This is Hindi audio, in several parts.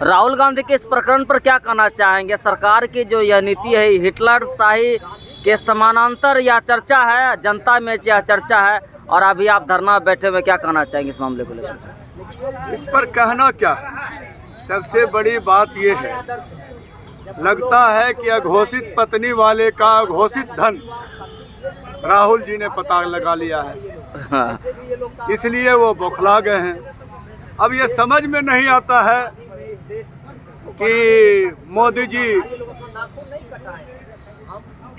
राहुल गांधी के इस प्रकरण पर क्या कहना चाहेंगे? सरकार की जो यह नीति है हिटलर शाही के समानांतर यह चर्चा है, जनता में यह चर्चा है, और अभी आप धरना बैठे हुए, क्या कहना चाहेंगे इस मामले को लेकर? इस पर कहना क्या है, सबसे बड़ी बात ये है, लगता है कि अघोषित पत्नी वाले का अघोषित धन राहुल जी ने पता लगा लिया है, इसलिए वो बौखला गए हैं। अब ये समझ में नहीं आता है कि मोदी जी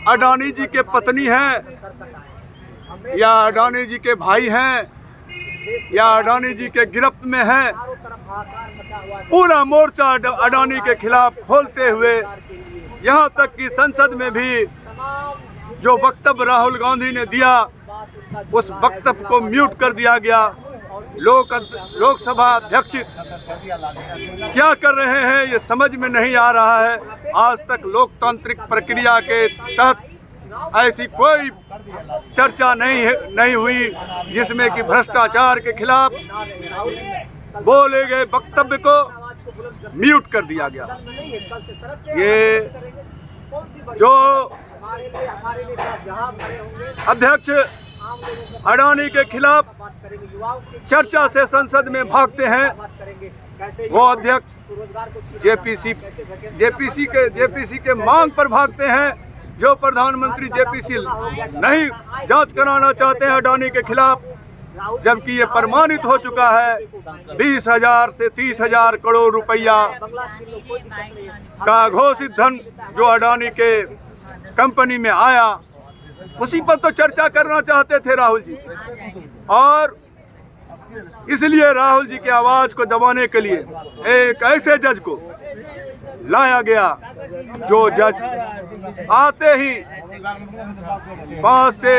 अडानी जी के पत्नी हैं या अडानी जी के भाई हैं या अडानी जी के गिरफ्त में हैं। पूरा मोर्चा अडानी के खिलाफ खोलते हुए यहाँ तक कि संसद में भी जो वक्तव्य राहुल गांधी ने दिया उस वक्तव्य को म्यूट कर दिया गया। लोकसभा अध्यक्ष क्या कर रहे हैं ये समझ में नहीं आ रहा है। आज तक लोकतांत्रिक प्रक्रिया के तहत ऐसी कोई चर्चा नहीं हुई जिसमें कि भ्रष्टाचार के खिलाफ बोले गए वक्तव्य को म्यूट कर दिया गया। ये जो अध्यक्ष अडानी के खिलाफ चर्चा से संसद में भागते हैं, वो अध्यक्ष जेपीसी के मांग पर भागते हैं। जो प्रधानमंत्री जेपीसी नहीं जांच कराना चाहते हैं अडानी के खिलाफ, जबकि ये प्रमाणित हो चुका है 20,000 से 30,000 करोड़ रुपया का घोषित धन जो अडानी के कंपनी में आया, उसी पर तो चर्चा करना चाहते थे राहुल जी। और इसलिए राहुल जी की आवाज को दबाने के लिए एक ऐसे जज को लाया गया जो जज आते ही 5 से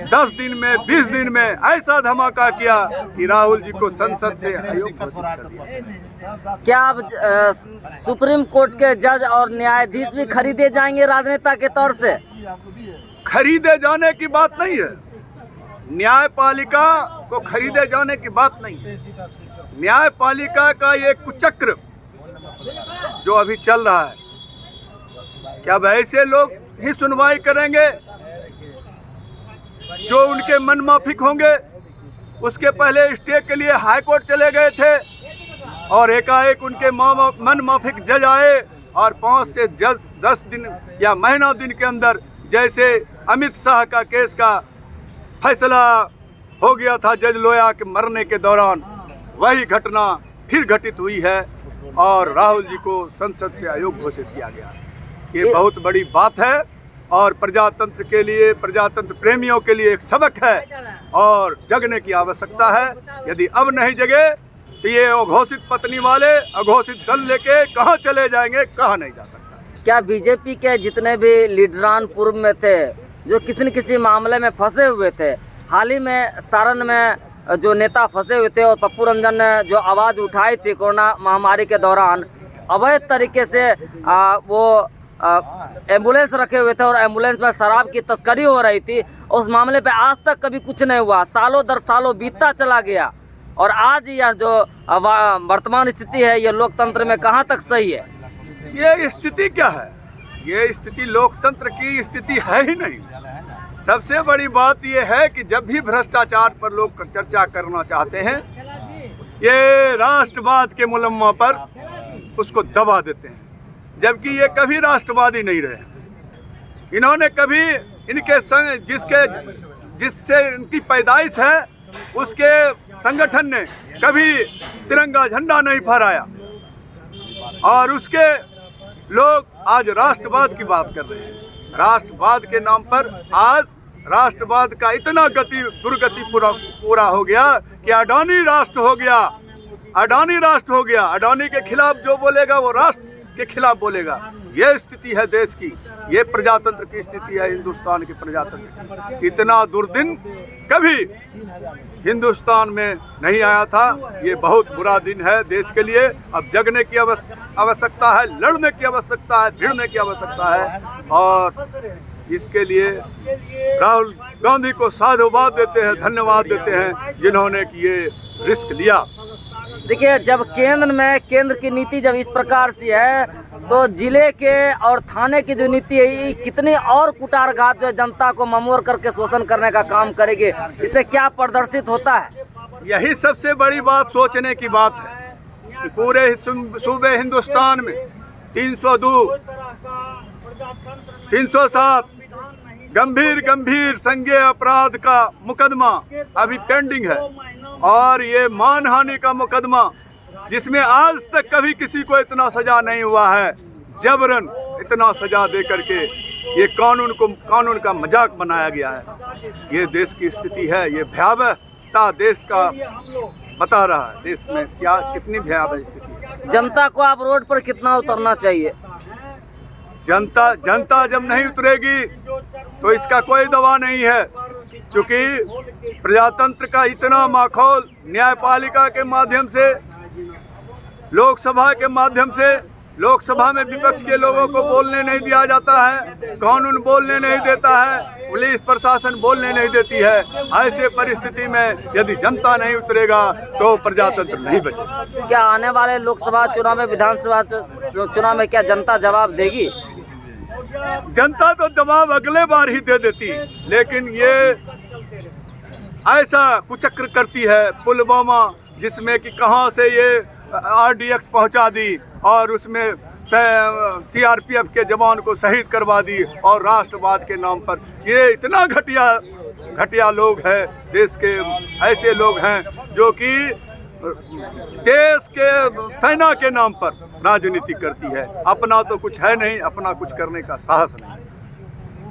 10 दिन में 20 दिन में ऐसा धमाका किया कि राहुल जी को संसद से अयोग्य घोषित कर दिया। क्या अब सुप्रीम कोर्ट के जज और न्यायाधीश भी खरीदे जाएंगे राजनेता के तौर से? खरीदे जाने की बात नहीं है, न्यायपालिका को खरीदे जाने की बात नहीं है। न्यायपालिका का ये कुचक्र जो अभी चल रहा है, क्या अब ऐसे लोग ही सुनवाई करेंगे जो उनके मन माफिक होंगे? उसके पहले स्टे के लिए हाई कोर्ट चले गए थे और एकाएक उनके मन माफिक जज आए और 5 से 10 दिन या महीना दिन के अंदर, जैसे अमित शाह का केस का फैसला हो गया था जज लोया के मरने के दौरान, वही घटना फिर घटित हुई है और राहुल जी को संसद से अयोग्य घोषित किया गया। ये बहुत बड़ी बात है और प्रजातंत्र के लिए, प्रजातंत्र प्रेमियों के लिए एक सबक है और जगने की आवश्यकता है। यदि अब नहीं जगे तो ये अघोषित पत्नी वाले अघोषित दल लेके कहाँ चले जाएंगे, कहाँ नहीं जा सकता। क्या बीजेपी के जितने भी लीडरान पूर्व में थे जो किसी न किसी मामले में फंसे हुए थे, हाल ही में सारण में जो नेता फंसे हुए थे और पप्पू रंजन ने जो आवाज़ उठाई थी कोरोना महामारी के दौरान, अवैध तरीके से वो एम्बुलेंस रखे हुए थे और एम्बुलेंस में शराब की तस्करी हो रही थी, उस मामले पे आज तक कभी कुछ नहीं हुआ। सालों दर सालों बीतता चला गया और आज यह जो वर्तमान स्थिति है ये लोकतंत्र में कहाँ तक सही है? ये स्थिति क्या है? ये स्थिति लोकतंत्र की स्थिति है ही नहीं। सबसे बड़ी बात ये है कि जब भी भ्रष्टाचार पर लोग चर्चा करना चाहते हैं, ये राष्ट्रवाद के मुलम्मा पर उसको दबा देते हैं, जबकि ये कभी राष्ट्रवादी नहीं रहे। इन्होंने कभी इनके संग जिससे इनकी पैदाइश है उसके संगठन ने कभी तिरंगा झंडा नहीं फहराया और उसके लोग आज राष्ट्रवाद की बात कर रहे हैं। राष्ट्रवाद के नाम पर आज राष्ट्रवाद का इतना दुर्गति पूरा हो गया कि अडानी राष्ट्र हो गया। अडानी राष्ट्र हो गया। अडानी के खिलाफ जो बोलेगा वो राष्ट्र के खिलाफ बोलेगा। ये स्थिति है देश की, ये प्रजातंत्र की स्थिति है, हिंदुस्तान की प्रजातंत्र की। इतना दुर्दिन कभी हिंदुस्तान में नहीं आया था। ये बहुत बुरा दिन है देश के लिए। अब जगने की आवश्यकता है, लड़ने की आवश्यकता है, भिड़ने की आवश्यकता है और इसके लिए राहुल गांधी को साधुवाद देते हैं, धन्यवाद देते हैं जिन्होंने कि ये रिस्क लिया। देखिए, जब केंद्र की नीति जब इस प्रकार से है, तो जिले के और थाने की जो नीति है, ये कितनी और कुटारघात जो है जनता को ममोर करके शोषण करने का काम करेगी। इससे क्या प्रदर्शित होता है? यही सबसे बड़ी बात सोचने की बात है कि पूरे सूबे हिंदुस्तान में 302, 307 गंभीर संज्ञेय अपराध का मुकदमा अभी पेंडिंग है, और ये मानहानि का मुकदमा जिसमें आज तक कभी किसी को इतना सजा नहीं हुआ है, जबरन इतना सजा दे करके ये कानून का मजाक बनाया गया है। ये देश की स्थिति है, ये भयावहता देश का बता रहा है। देश में क्या कितनी भयावह स्थिति। जनता को आप रोड पर कितना उतरना चाहिए? जनता जब नहीं उतरेगी तो इसका कोई दवा नहीं है, क्योंकि प्रजातंत्र का इतना माहौल न्यायपालिका के माध्यम से, लोकसभा के माध्यम से, लोकसभा में विपक्ष के लोगों को बोलने नहीं दिया जाता है, कानून बोलने नहीं देता है, पुलिस प्रशासन बोलने नहीं देती है। ऐसे परिस्थिति में यदि जनता नहीं उतरेगा तो प्रजातंत्र नहीं बचेगा। क्या आने वाले लोकसभा चुनाव में, विधानसभा चुनाव में क्या जनता जवाब देगी? जनता तो जवाब अगले बार ही दे देती, लेकिन ये ऐसा कुचक्र करती है। पुलवामा जिसमें कि कहां से ये RDX पहुंचा दी और उसमें CRPF के जवान को शहीद करवा दी, और राष्ट्रवाद के नाम पर ये इतना घटिया लोग हैं। देश के ऐसे लोग हैं जो कि देश के सेना के नाम पर राजनीति करती है। अपना तो कुछ है नहीं, अपना कुछ करने का साहस नहीं।